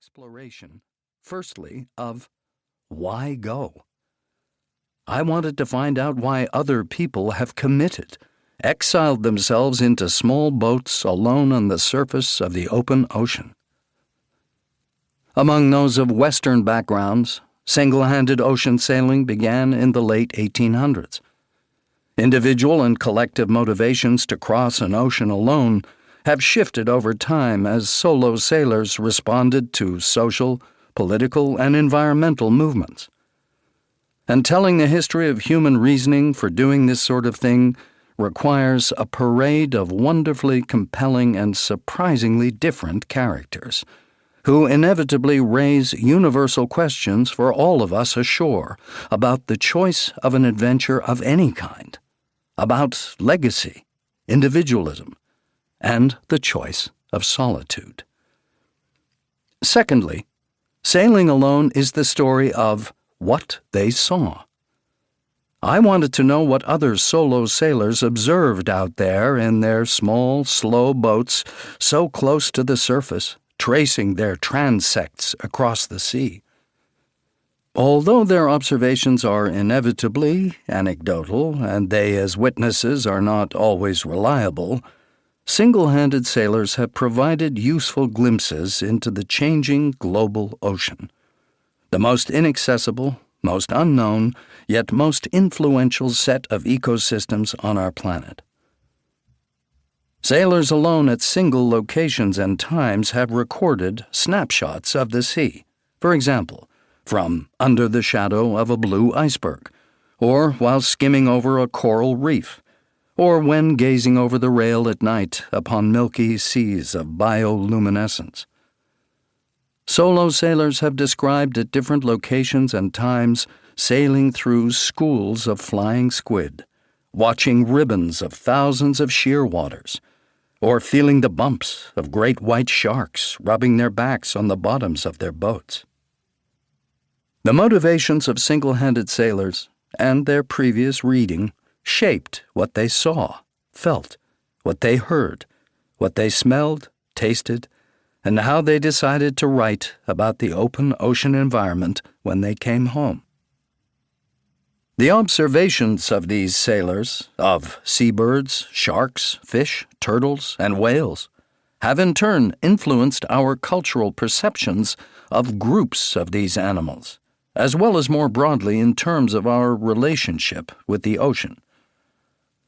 exploration, firstly, of why go? I wanted to find out why other people have committed, exiled themselves into small boats alone on the surface of the open ocean. Among those of Western backgrounds, single-handed ocean sailing began in the late 1800s. Individual and collective motivations to cross an ocean alone have shifted over time as solo sailors responded to social, political, and environmental movements. And telling the history of human reasoning for doing this sort of thing requires a parade of wonderfully compelling and surprisingly different characters, who inevitably raise universal questions for all of us ashore about the choice of an adventure of any kind, about legacy, individualism, and the choice of solitude. Secondly, sailing alone is the story of what they saw. I wanted to know what other solo sailors observed out there in their small, slow boats so close to the surface, tracing their transects across the sea. Although their observations are inevitably anecdotal, and they as witnesses are not always reliable, single-handed sailors have provided useful glimpses into the changing global ocean, the most inaccessible, most unknown, yet most influential set of ecosystems on our planet. Sailors alone at single locations and times have recorded snapshots of the sea, for example, from under the shadow of a blue iceberg, or while skimming over a coral reef, or when gazing over the rail at night upon milky seas of bioluminescence. Solo sailors have described at different locations and times sailing through schools of flying squid, watching ribbons of thousands of shearwaters, or feeling the bumps of great white sharks rubbing their backs on the bottoms of their boats. The motivations of single-handed sailors and their previous reading shaped what they saw, felt, what they heard, what they smelled, tasted, and how they decided to write about the open ocean environment when they came home. The observations of these sailors, of seabirds, sharks, fish, turtles, and whales, have in turn influenced our cultural perceptions of groups of these animals, as well as more broadly in terms of our relationship with the ocean.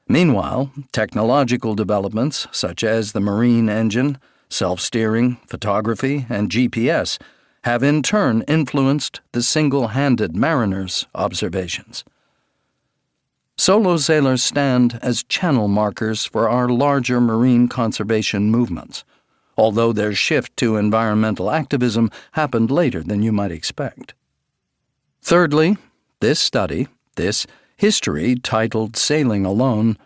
Meanwhile, technological developments such as the marine engine, self-steering, photography, and GPS have in turn influenced the single-handed mariner's observations. Solo sailors stand as channel markers for our larger marine conservation movements, although their shift to environmental activism happened later than you might expect. Thirdly, this study, this history titled Sailing Alone,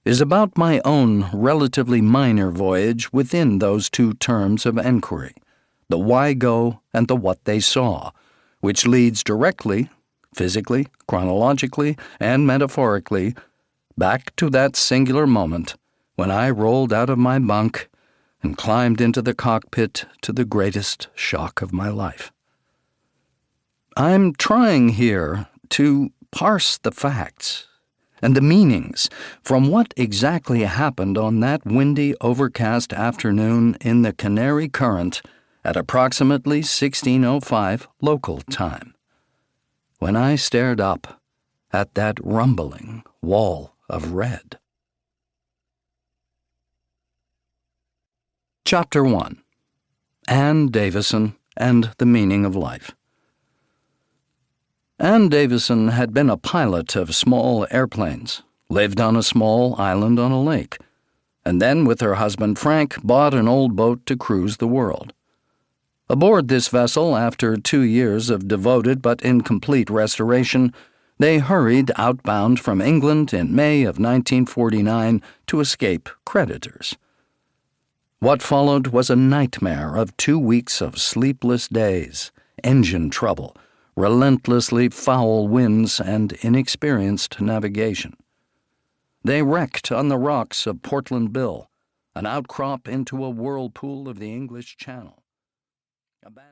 is about my own relatively minor voyage within those two terms of enquiry, the why go and the what they saw, which leads directly, physically, chronologically, and metaphorically, back to that singular moment when I rolled out of my bunk and climbed into the cockpit to the greatest shock of my life. I'm trying here to parse the facts and the meanings from what exactly happened on that windy, overcast afternoon in the Canary Current at approximately 1605 local time, when I stared up at that rumbling wall of red. Chapter 1. Anne Davison and the Meaning of Life. Anne Davison had been a pilot of small airplanes, lived on a small island on a lake, and then with her husband Frank bought an old boat to cruise the world. Aboard this vessel, after 2 years of devoted but incomplete restoration, they hurried outbound from England in May of 1949 to escape creditors. What followed was a nightmare of 2 weeks of sleepless days, engine trouble, relentlessly foul winds, and inexperienced navigation. They wrecked on the rocks of Portland Bill, an outcrop into a whirlpool of the English Channel. Abandoned